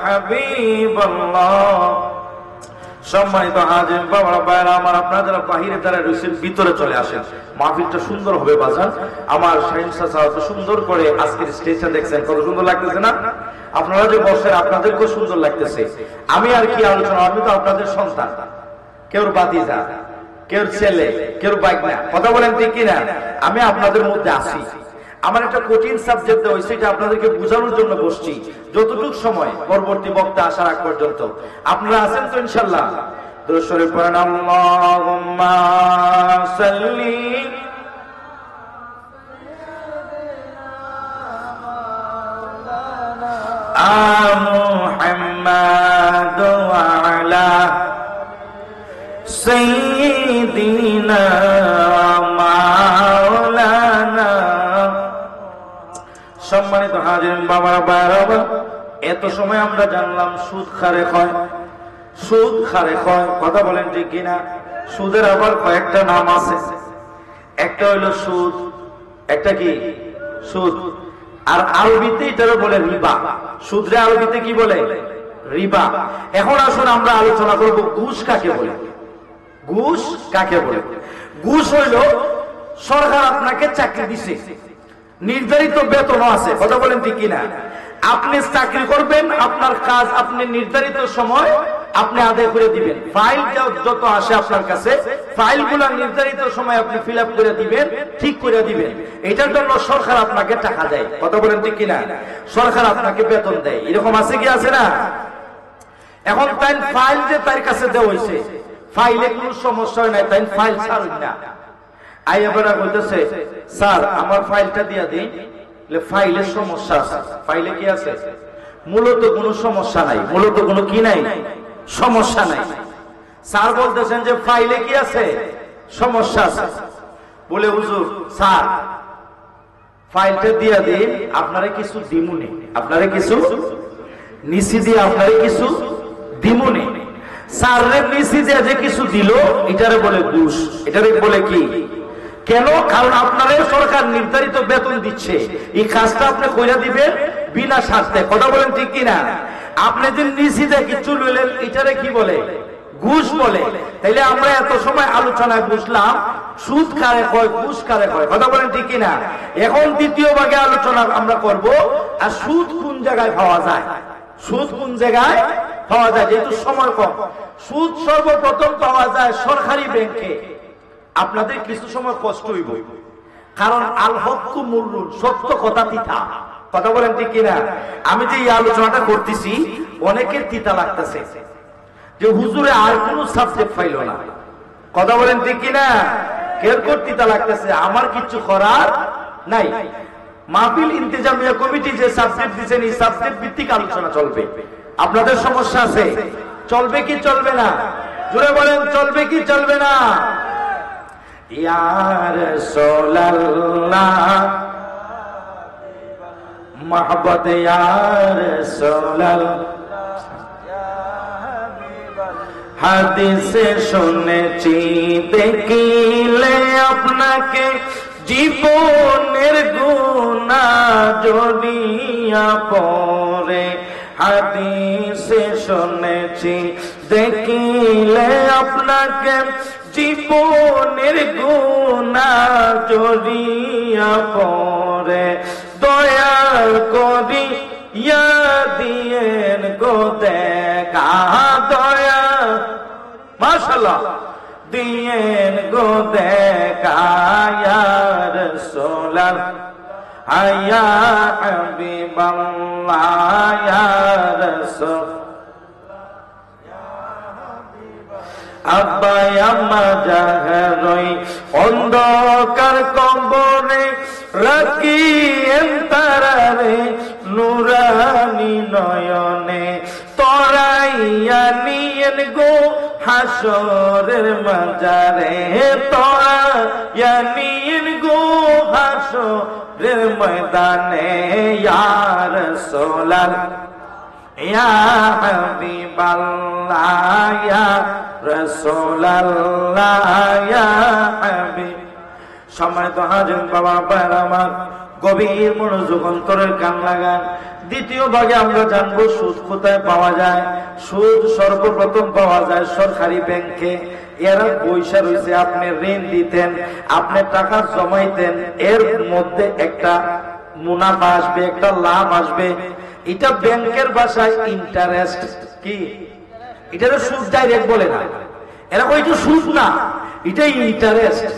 হাবিবাল্লাহ। সম্মানিত হাজির বাবা ভাইরা আমার, আপনারা যারা বাহিরে যারা রয়েছেন ভিতরে চলে আসেন। মাহফিলটা সুন্দর হবে বাজার। আমার শাহিন চাচা এত সুন্দর করে আজকের স্টেজটা দেখছেন, কত সুন্দর লাগতেছে না? আপনারা যে বসেন আপনাদেরকেও সুন্দর লাগতেছে। আমি আর কি আলোচনা, আমি তো আপনাদের সন্তান, কেউ ভাতিজা, কেউ ছেলে, কেউ বাইকনা। কথা বলেন ঠিক কিনা? আমি আপনাদের মধ্যে আসি। আমার একটা কঠিন সাবজেক্ট হয়েছে, এটা আপনাদেরকে বোঝানোর জন্য বসছি। যতটুকু সময় পরবর্তী বক্তা আসার আগ পর্যন্ত আপনারা আছেন তো ইনশাআল্লাহ? দুরূদ শরীফ পড়েন। আল্লাহুম্মা সাল্লি মুহাম্মাদ ওয়া আলা সাইয়্যিদিনা মাওলানা। সম্মানিত হাজির বাবারা ভাইরা, এত সময় আমরা জানলাম সুদ খারে হয়, সুদ খারে হয়। কথা বলেন ঠিক কিনা? সুদের আবার কয়েকটা নাম আছে। একটা হইলো সুদ, একটা কি? সুদ। আর আরবিতে এটারও বলে রিবা। সুদরে আরবিতে কি বলে? রিবা। এখন আসুন আমরা আলোচনা করব ঘুষ কাকে বলে। ঘুষ কাকে বলে? ঘুষ হইল সরকার আপনাকে চাকরি দিছে, নির্ধারিত বেতন আছে। কথা বলেন ঠিক কিনা? আপনি চাকরি করবেন, আপনার কাজ আপনি নির্ধারিত সময় আপনি আদায় করে দিবেন। ফাইল যত আসে আপনার কাছে, ফাইলগুলো নির্ধারিত সময় আপনি ফিল আপ করে দিবেন, ঠিক করে দিবেন। এটার জন্য সরকার আপনাকে টাকা দেয়। কথা বলেন ঠিক কিনা? সরকার আপনাকে বেতন দেয়। এরকম আছে কি আছে না? এখন তাই ফাইল যে তার কাছে দেওয়া হয়েছে, ফাইলে কোনো সমস্যা হয় না, তাই ফাইল ছাড়ুন না। আইয়াবারা বলতেছে, স্যার আমার ফাইলটা দিয়া দিন। ফাইলের সমস্যা আছে। ফাইলে কি আছে? মূলত কোনো সমস্যা নাই, মূলত কোনো কি নাই, সমস্যা নাই। স্যার বলতেছেন যে ফাইলে কি আছে? সমস্যা আছে। বলে হুজুর স্যার ফাইলটা দিয়া দিন, আপনারে কিছু দিমুনে, আপনারে কিছু নিচি দিয়ে আপনারে কিছু দিমুনে। স্যার রে নিচি দিয়ে যে কিছু দিল, এটারে বলে ঘুষ। এটারে বলে কি? কেন? কারণ আপনারে সরকার নির্ধারিত বেতন দিচ্ছে, এই কাজটা আপনি কইরা দিবেন বিনা স্বার্থে। কথা বলেন ঠিক কিনা? আপনি যে নিচি দিয়ে কিছু লইলেন, এটারে কি বলে? ঘুষ বলে। তাইলে আমরা এত সময় আলোচনায় বুঝলাম সুদ কারে হয়, ঘুষ কারে হয়। কথা বলেন ঠিক কিনা? এখন দ্বিতীয় ভাগে আলোচনা আমরা করব, আর সুদ কোন জায়গায় পাওয়া যায়, সুদ কোন জায়গায় পাওয়া যায়। যেহেতু সময় কম, সুদ সর্বপ্রথম পাওয়া যায় সরকারি ব্যাংকে। আপনাদের কিছু সময় কষ্ট হইব, কারণ আল হক মুররুন, সত্য কথা তিতা। কথা বলেন ঠিক কিনা? আমি যে এই আলোচনাটা করতেছি অনেকের তিতা লাগতেছে যে হুজুরে আর কোন সাবজেক্ট পাইল না। কথা বলেন ঠিক কিনা? কেরকর তিতা লাগতেছে, আমার কিছু করার নাই। মাহফিল ইন্তেজামিয়া কমিটি যে সাবজেক্ট দিয়েছেন এই সাবজেক্ট ভিত্তিক আলোচনা চলবে। আপনাদের সমস্যা আছে, চলবে কি চলবে না? জোরে বলেন, চলবে কি চলবে না? ইয়া রাসূলুল্লাহ মোহাম্মদ ইয়া রাসূলুল্লাহ হাদিসে শুনেছি দেখিলে আপনাকে জীবনের গুনাহ জড়িয়া পড়ে। হাদিসে শুনেছি দেখিলে আপনাকে জীবনের গুনাহ জড়িয়া পড়ে। দয়া করি ইয়া দিয়েন গো দেখা, দয়া মাশাআল্লাহ দিয়েন গো দেখা ইয়া রাসূলুল্লাহ ইয়া হাবিবাল্লাহ ইয়া রাসূল। আব্বা আম্মা জাহরই অন্ধকার কবরে রাখিয়েন তারারে নুরানি নয়নে। তরাইয়া নিয়েন গো হাসরের মাজারে, তরাইয়া নিয়েন গো হাসরের ময়দানে। ইয়া রাসূলুল্লাহ ইয়া হাবিবাল্লাহ ইয়া রাসূলুল্লাহ ইয়া হাবিব। সম্মানিত হাজির বাবা ভাইরা আমার, গভীর মনোযোগ অন্তরের কান লাগান। দ্বিতীয় ভাগে আমরা জানবো সুদ কোথায় পাওয়া যায়। সুদ সর্বপ্রথম পাওয়া যায় সরকারি ব্যাংকে। এরা পয়সা রয়েছে, আপনি ঋণ দিতেন, আপনি টাকা জমাইতেন, এর মধ্যে একটা মুনাফা আসবে, একটা লাভ আসবে। এটা ব্যাংকের ভাষায় ইন্টারেস্ট। কি এটা? সুদ ডাইরেক্ট বলে না, এরা ওইটা সুদ না, এটা ইন্টারেস্ট।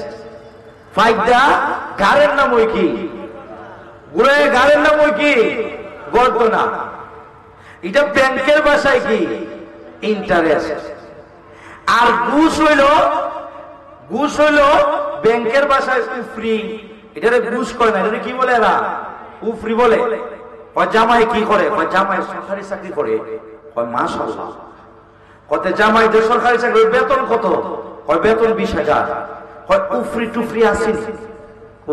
ফায়দা গারের নাম ওই কি, ঘুরে গারের নাম ওই কি, গর্ত না। এটা ব্যাংকের ভাষায় কি ইন্টারেস্ট। আর ঘুষ হইল ব্যাংকের ভাষায় উফরি। এটা ঘুষ করে না, এটা কি বলে এরা? উফরি বলে। জামাই কি করে? জামাই সরকারি চাকরি করে। মাশাআল্লাহ। কত জামাই যে সরকারি চাকরি, বেতন কত? বেতন 20,000। উফরি টুফরি আসেনি,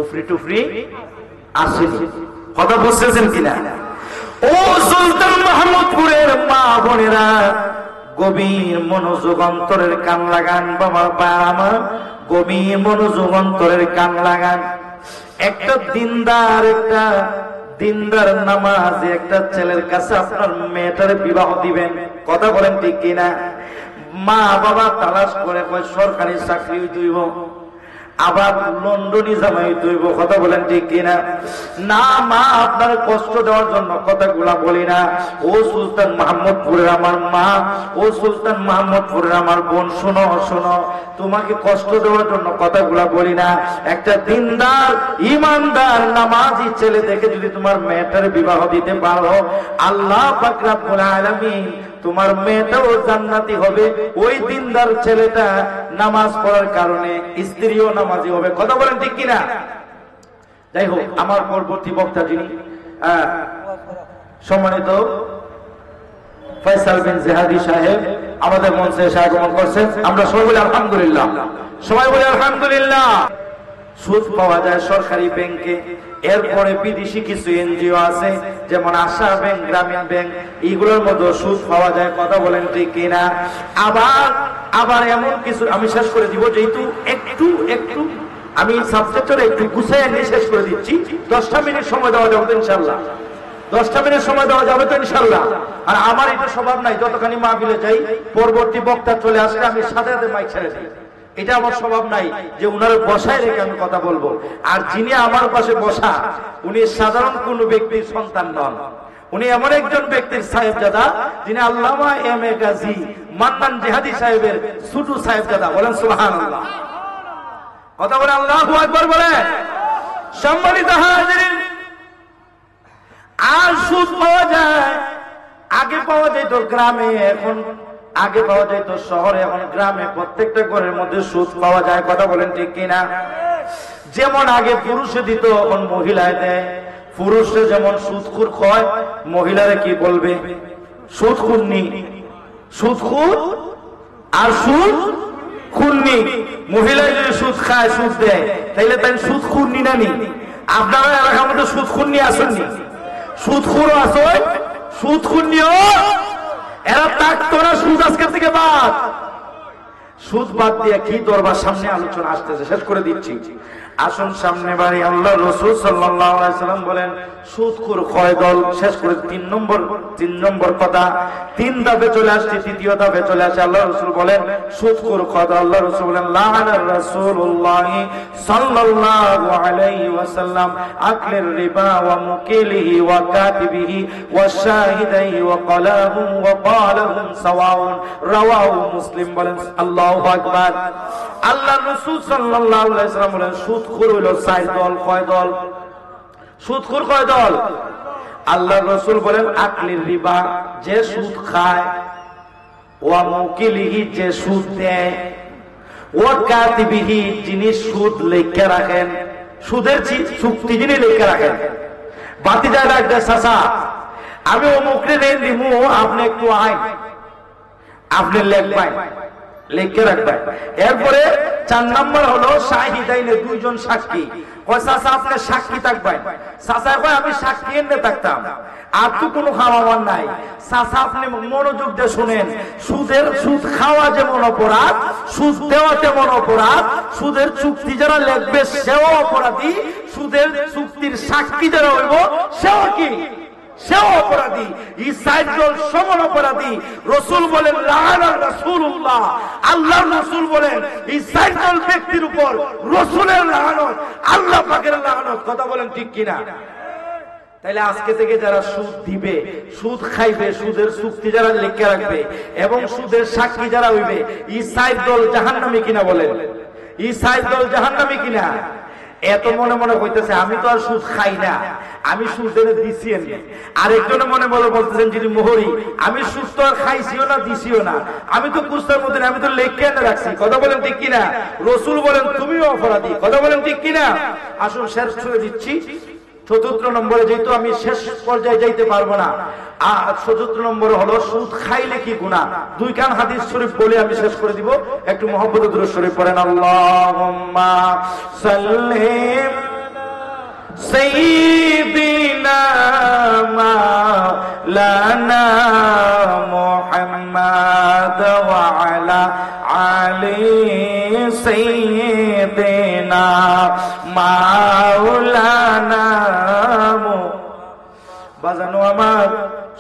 উফরি টুফরি আসেনি। কথা বুঝতেছেন কিনা? ও সুলতান মাহমুদপুরের মা বোনেরা, গভীর মনোযোগ অন্তরের কান লাগান। বাবা আমার গভীর মনোযোগ অন্তরের কান লাগান। একটা দিনদার নামাজি একটা ছেলের কাছে আপনার মেয়েটার বিবাহ দিবেন। কথা বলেন ঠিক কিনা? মা বাবা তালাশ করে সরকারি চাকরি দিব, আবার লন্ডনী জামাই দইব। কথা বলেন ঠিক কিনা? না মা, আপনার কষ্ট দেওয়ার জন্য কথাগুলা বলি না। ও সুলতান মাহমুদপুরের আমার মা, ও সুলতান মাহমুদপুরের আমার বোন, শোনো শোনো, তোমাকে কষ্ট দেওয়ার জন্য কথাগুলা বলি না। একটা দিনদার ইমানদার নামাজি ছেলে দেখে যদি তোমার মেয়েটার বিবাহ দিতে পারো, আল্লাহ পাক রব্বুল আলামিন তোমার মেয়েটাও জান্নাতি হবে। ওই দিনদার ছেলেটা নামাজ পড়ার কারণে স্ত্রীও নামাজি হবে। কথা বলেন ঠিক কিনা? যাই হোক, আমার পরবর্তী বক্তা যিনি সম্মানিত ফয়সাল বিন জিহাদি সাহেব আমাদের মঞ্চে এসে আগমন করছেন। আমরা সবাই বলি আলহামদুলিল্লাহ, সবাই বলি আলহামদুলিল্লাহ। সুদ পাওয়া যায় সরকারি ব্যাংকে। এরপরে বিদেশি কিছু এনজিও আছে, যেমন আশা ব্যাংক, গ্রামীণ ব্যাংক, এইগুলোর মধ্যে সুদ পাওয়া যায়। কথা বলেন ঠিক কিনা? আবার এমন কিছু, আমি শেষ করে দিব, যেহেতু একটু আমি সাবজেক্টটা একটু গুছিয়ে নিয়ে শেষ করে দিচ্ছি। 10টা মিনিট সময় দেওয়া যাবে তো ইনশাল্লাহ? 10টা মিনিট সময় দেওয়া যাবে তো ইনশাল্লাহ? আর আমার এটা স্বভাব নাই, যতখানি মাহফিলে যাই পরবর্তী বক্তা চলে আসলে আমি সাথে সাথে মাইক ছেড়ে দিই। এটা আমার স্বভাব নাই যে উনার বসায় রেখে আমি কথা বলবো। আর যিনি আমার পাশে বসা, উনি সাধারণ কোন ব্যক্তির সন্তান নন, উনি এমন একজন ব্যক্তির সাহেবজাদা যিনি আল্লামা এম এ গাজী মান্নান জিহাদি সাহেবের ছোট সাহেবজাদা। বলেন সুবহানাল্লাহ। কথা বলে আল্লাহু আকবার বলেন। সম্মানিত হাজিরিন, আর সুদ পাওয়া যায়। আগে পাওয়া যেত গ্রামে, এখন আগে পাওয়া যেত শহরে, এখন গ্রামে প্রত্যেকটা ঘরের মধ্যে সুদ পাওয়া যায়। কথা বলেন ঠিক কিনা? যেমন আগে পুরুষে দিত, এখন মহিলায় দেয়। পুরুষরা যেমন সুদখোর হয়, মহিলারা কি বলবে? সুদখুন্নি। সুদখোর আর সুদ খুন্নি। মহিলা যদি সুদ খায়, সুদ দেয়, তাইলে তাই সুদ খুন্নি না নি? আপনারা এলাকার মধ্যে সুদ খুন্নি আসেননি? সুদখোরও আছে, সুদ খুন্নিও। এরা থাকতো না, সুদ আজকে থেকে বাদ। সুদ বাদ দিয়ে কি দরবার সামনে আলোচনা আসতেছে, শেষ করে দিচ্ছি। আসুন সামনে বাড়ি। আল্লাহ রাসূল সাল্লাল্লাহু আলাইহি সাল্লাম বলেন সুদখোর কয় দল, শেষ করে তিন নম্বর কথা। তিন ধাপে চলে আসছে, তৃতীয় ধাপে চলে আসে। আল্লাহ রাসূল বলেন সুদখোর কয় দল। আল্লাহ রাসূল বলেন লাআনা রাসূলুল্লাহ সাল্লাল্লাহু আলাইহি ওয়াসাল্লাম আকলির রিবা ওয়া মুকিলিহি ওয়া কাতিবিহি ওয়া শাহিদাইহি ওয়া কালাহুম ওয়া ক্বালাহুম সাওয়াউন, রাওয়াহু মুসলিম। বলেন আল্লাহু আকবার। আল্লাহ রাসূল সাল্লাল্লাহু আলাইহি সাল্লাম বলেন সুদখোর হলো চার দল। কয় দল? সুদখোর কয় দল? আল্লাহ রাসূল বলেন আকলির রিবা, যে সুদ খায়, ওয়া মুকিলিহি, যে সুদ দেয়, ওয়া কাতিবিহি, যিনি সুদ লিখে রাখেন, সুদের চুক্তি যিনি লিখে রাখেন। বাতিজা ডাকতে, চাচা আমি অমুকরে ঋণ দিব, আপনি একটু আইন, আপনি লেখবেন, লিখে রাখবেন। এরপরে 4 নম্বর হলো শাহিদাইনে, দুইজন সাক্ষী। কয় চাচা আপনি সাক্ষী থাকবেন। চাচা কয় আমি সাক্ষী এনে থাকতাম, আর তো কোনো খাওয়াবার নাই। চাচা আপনি মনোযোগ দিয়ে শুনেন, সুদ খাওয়া যেমন অপরাধ, সুদ দেওয়া তেমন অপরাধ, সুদের চুক্তি যারা লিখবে সেও অপরাধী, সুদের চুক্তির সাক্ষী যারা হইব সেও কি? সেও অপরাধী। এই চারজন সমান অপরাধী। রাসূল বলেন লাআনা রাসূলুল্লাহ, আল্লাহর রাসূল বলেন এই চারজন ব্যক্তির উপর রাসূলের লানত, আল্লাহ পাকের লানত। কথা বলেন ঠিক কিনা? তাইলে আজকে থেকে যারা সুদ দিবে, সুদ খাইবে, সুদের চুক্তি যারা লিখে রাখবে এবং সুদের সাক্ষী যারা হইবে, এই চার দল জাহান্নামী কিনা? বলেন এই চার দল জাহান্নামী কিনা? এত মনে মনে হইতেছে আমি তো আর সুদ খাই না, আমি সুদ এনে দিছি। আরেকজনে মনে মনে বলতেছেন যিনি মোহরি, আমি সুদ তো আর খাইছিও না, দিছিও না, আমি তো কুস্তার মধ্যে, আমি তো লেখকে এনে রাখছি। কথা বলেন ঠিক কিনা? রাসূল বলেন তুমিও অপরাধী। কথা বলেন ঠিক কিনা? আসুন শেষ করে দিচ্ছি। চতুর্থ নম্বরে, যেহেতু আমি শেষ পর্যায়ে যাইতে পারবো না, চতুর্থ নম্বর হলো সুদ খাইলে কি গুনাহ। 2 খান হাদিস শরীফ বলে আমি শেষ করে দিব। একটু মুহাব্বতে দুরূদ শরীফ পড়েন। আল্লাহুম্মা সাল্লি সাইয়্যিদিনা মাওলানা মুহাম্মাদ ওয়া আলা আলি সাইয়্যিদিনা মাওলানা। বাজানো আমার,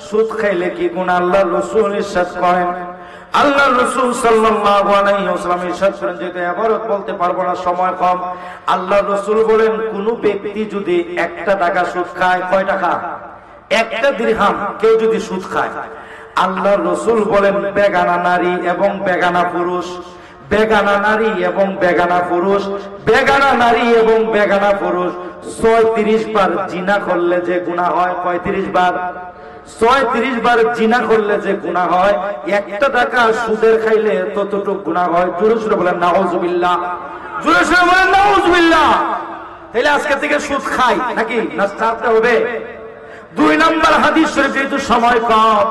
সুদ খাইলে কি গুনাহ আল্লাহ রাসূল ইরশাদ করেন। আল্লাহ রাসূল সাল্লাল্লাহু আলাইহি ওয়াসাল্লাম ইরশাদ করেন, যেটা ইবারত বলতে পারবো না, সময় কম। আল্লাহ রাসূল বলেন কোন ব্যক্তি যদি 1 টাকা সুদ খায়, কয় টাকা? 1 দিরহাম কেউ যদি সুদ খায়, আল্লাহ রাসূল বলেন বেগানা নারী এবং বেগানা পুরুষ, বেগানা নারী এবং বেগানা পুরুষ, বেগানা নারী এবং বেগানা পুরুষ 36 বার জিনা করলে যে গুনাহ হয়, 35 বার, 36 বার জিনা করলে যে গুনাহ হয়, 1 টাকা সুদের খাইলে ততটুকু গুনাহ হয়। জোরে জোরে বলেন নাউযুবিল্লাহ, জোরে জোরে বলেন নাউযুবিল্লাহ। তাহলে আজকে থেকে সুদ খাই নাকি না ছাড়তে হবে? 2 নম্বর হাদিস শরীফ, যেহেতু সময় কম,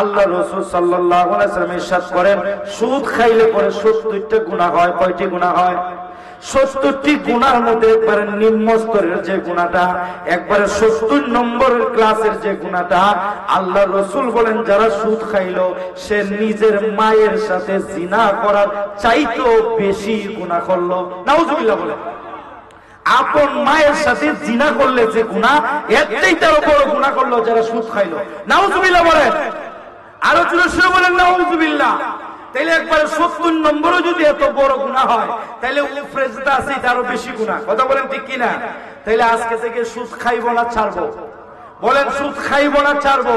আল্লাহ রাসূল সাল্লাল্লাহু আলাইহি ওয়াসাল্লাম ইরশাদ করেন সুদ খাইলে পরে 70টা গুনাহ হয়। কয়টি গুনাহ হয়? 70টি গুনার মধ্যে একবারে নিম্ন স্তরের যে গুনাহটা, একবারে 70 নম্বরের ক্লাসের যে গুনাহটা, আল্লাহ রাসূল বলেন যারা সুদ খাইলো সে নিজের মায়ের সাথে জিনা করার চাইতেও বেশি গুনাহ করলো। নাউযুবিল্লাহ বলেন। আপন মায়ের সাথে জিনা করলে যে গুনাহ, এর চাইতেও বড় গুনাহ করলো যারা সুদ খাইলো। নাউযুবিল্লাহ বলেন। আরো জোরে বলেন নাউযুবিল্লাহ। তাইলে একবারে 70 নম্বরও যদি এত বড় গুনাহ হয়, তাইলে উপরে যেটা আছে তারও বেশি গুনাহ। কথা বলেন ঠিক কিনা? তাইলে আজকে থেকে সুদ খাইবো না ছাড়বো? বলেন সুদ খাইবো না ছাড়বো?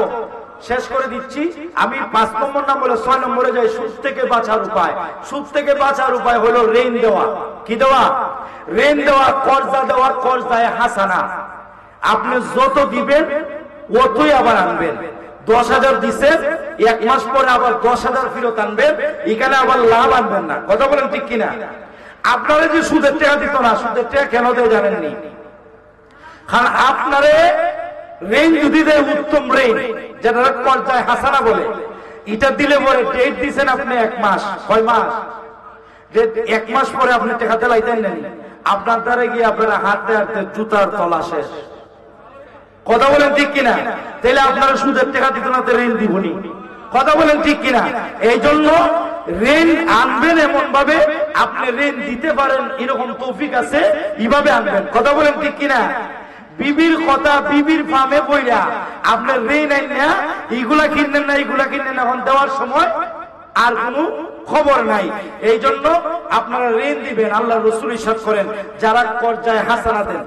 শেষ করে দিচ্ছি আমি। 5 নম্বর না বলে 6 নম্বরে যাই। সুদ থেকে বাঁচার উপায়। সুদ থেকে বাঁচার উপায় হলো ঋণ দেওয়া। কি দেওয়া? ঋণ দেওয়া, কর্জা দেওয়া, কর্জায়ে হাসানা। আপনি যত দিবেন অতই আবার আনবেন। 10,000 দিচ্ছেন, 1 মাস পরে আবার 10,000 ফেরত আনবেন, এখানে আবার লাভ আনবেন না। কথা বলেন ঠিক কিনা? আপনারা যে সুদের টাকা দিত না, সুদের টাকা কেন দেয় জানেননি? কারণ আপনারে ঋণ যদি দেয় উত্তম ঋণ, যেটা পর্যায়ে হাসানা বলে, এটা দিলে পরে ডেট দিচ্ছেন আপনি 1 মাস, 6 মাস, যে 1 মাস পরে আপনি টাকা দিলাইতেন নেন, আপনার দ্বারা গিয়ে আপনারা হাঁটতে হাঁটতে জুতার তলা শেষ। কথা বলেন ঠিক কিনা? তাহলে আপনারা সুদের টাকা দিত না, ঋণ দিবনি। কথা বলেন ঠিক কিনা? এই জন্য ঋণ আনবেন এমন ভাবে আপনি ঋণ দিতে পারেন এরকম তৌফিক আছে, এইভাবে আনবেন। কথা বলেন ঠিক কিনা? বিবির কথা বিবির ফার্মে বইরা আপনার ঋণ আইন না, এইগুলা কিনলেন না এইগুলা কিনলেন, এখন দেওয়ার সময় আর কোনো খবর নাই। এই জন্য আপনারা ঋণ দিবেন। আল্লাহ রাসূল ইরশাদ করেন, যারা পর্যায়ে হাসানা দেন,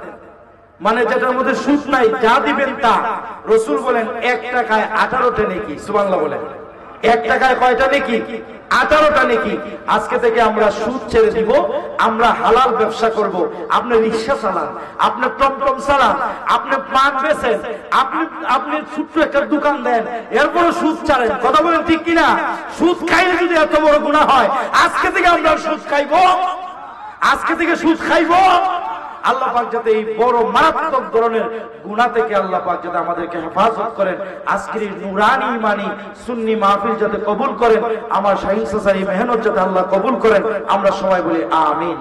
মানে যেটার মধ্যে সুদ নাই, যা দিবেন তা, রাসূল বলেন 1 টাকায় 18টা নেকি। সুবহানাল্লাহ বলেন। 1 টাকায় কয়টা নেকি? 18টা নেকি। আজকে থেকে আমরা সুদ ছেড়ে দিব, আমরা হালাল ব্যবসা করব। আপনি রিকশা চালান, আপনি টমটম চালান, আপনি পান বেচেন, আপনি ছোট্ট একটা দোকান দেন, এরপরে সুদ ছাড়েন। কথা বলেন ঠিক কিনা? সুদ খাইলে যদি এত বড় গুনাহ হয়, আজকে থেকে আমরা সুদ খাইবো, আজকে থেকে সুদ খাইবো। আল্লাহ পাক যাতে এই বড় মারাত্মক ধরনের গুনাহ থেকে আল্লাহ পাক যাতে আমাদেরকে হেফাজত করেন, আজকের এই নুরানি ইমানি সুন্নি মাহফিল যাতে কবুল করেন, আমার শাহীন চাচার এই মেহনত যাতে আল্লাহ কবুল করেন, আমরা সবাই বলি আমিন।